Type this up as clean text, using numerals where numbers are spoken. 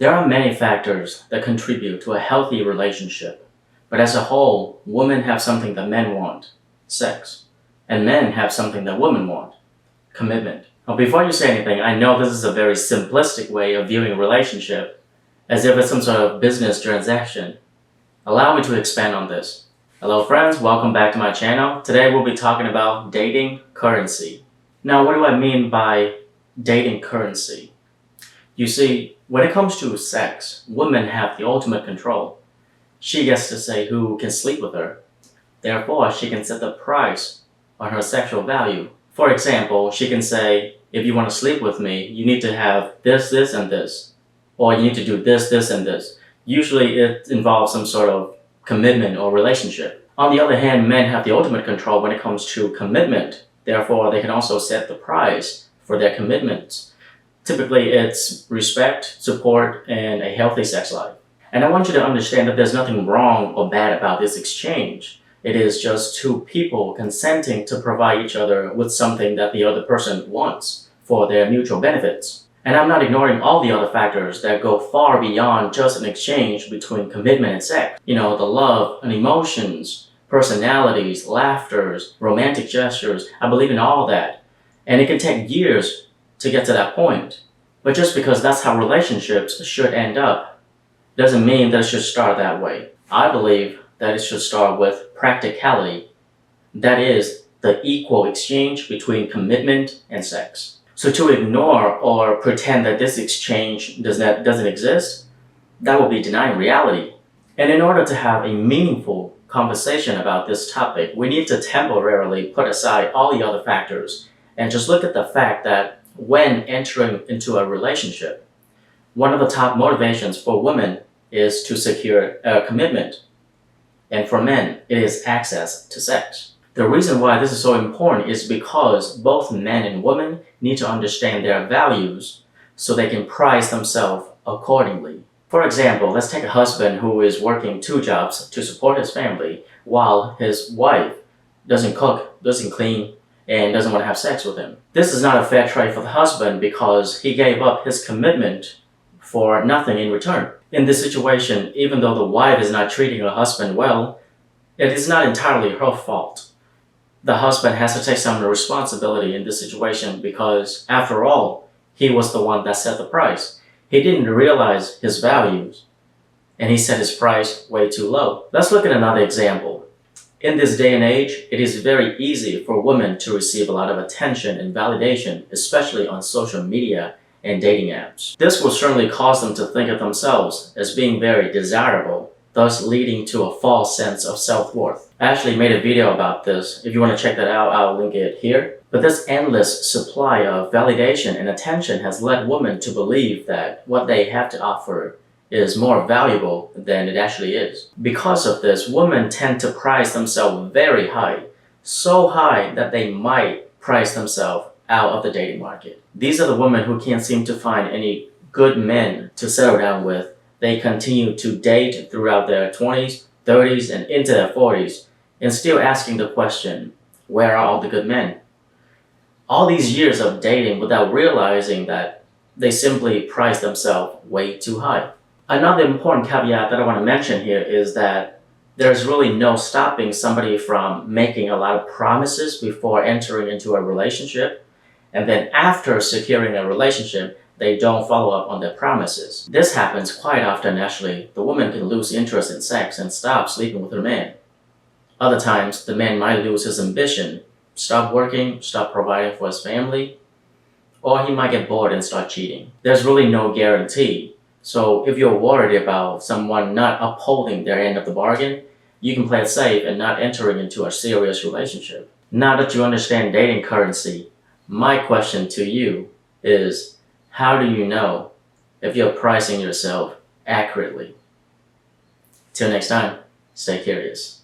There are many factors that contribute to a healthy relationship, but as a whole, women have something that men want, sex, and men have something that women want, commitment. Now, before you say anything, I know this is a very simplistic way of viewing a relationship, as if it's some sort of business transaction. Allow me to expand on this. Hello friends, welcome back to my channel. Today we'll be talking about dating currency. Now, what do I mean by dating currency? You see, when it comes to sex, women have the ultimate control. She gets to say who can sleep with her. Therefore, she can set the price on her sexual value. For example, she can say, if you want to sleep with me, you need to have this, this, and this. Or you need to do this, this, and this. Usually it involves some sort of commitment or relationship. On the other hand, men have the ultimate control when it comes to commitment. Therefore, they can also set the price for their commitments. Typically, it's respect, support, and a healthy sex life. And I want you to understand that there's nothing wrong or bad about this exchange. It is just two people consenting to provide each other with something that the other person wants for their mutual benefits. And I'm not ignoring all the other factors that go far beyond just an exchange between commitment and sex. You know, the love and emotions, personalities, laughters, romantic gestures. I believe in all that. And it can take years to get to that point. But just because that's how relationships should end up, doesn't mean that it should start that way. I believe that it should start with practicality. That is, the equal exchange between commitment and sex. So to ignore or pretend that this exchange doesn't exist, that will be denying reality. And in order to have a meaningful conversation about this topic, we need to temporarily put aside all the other factors and just look at the fact that when entering into a relationship, one of the top motivations for women is to secure a commitment. And for men, it is access to sex. The reason why this is so important is because both men and women need to understand their values so they can price themselves accordingly. For example, let's take a husband who is working 2 jobs to support his family while his wife doesn't cook, doesn't clean, and doesn't want to have sex with him. This is not a fair trade for the husband because he gave up his commitment for nothing in return. In this situation, even though the wife is not treating her husband well, it is not entirely her fault. The husband has to take some responsibility in this situation because, after all, he was the one that set the price. He didn't realize his values, and he set his price way too low. Let's look at another example. In this day and age, it is very easy for women to receive a lot of attention and validation, especially on social media and dating apps. This will certainly cause them to think of themselves as being very desirable, thus leading to a false sense of self-worth. I actually made a video about this. If you want to check that out, I'll link it here. But this endless supply of validation and attention has led women to believe that what they have to offer is more valuable than it actually is. Because of this, women tend to price themselves very high, so high that they might price themselves out of the dating market. These are the women who can't seem to find any good men to settle down with. They continue to date throughout their 20s, 30s, and into their 40s, and still asking the question, where are all the good men? All these years of dating without realizing that they simply price themselves way too high. Another important caveat that I want to mention here is that there's really no stopping somebody from making a lot of promises before entering into a relationship, and then after securing a relationship, they don't follow up on their promises. This happens quite often actually. The woman can lose interest in sex and stop sleeping with her man. Other times, the man might lose his ambition, stop working, stop providing for his family, or he might get bored and start cheating. There's really no guarantee. So if you're worried about someone not upholding their end of the bargain, you can play it safe and not entering into a serious relationship. Now that you understand dating currency, my question to you is, how do you know if you're pricing yourself accurately? Till next time, stay curious.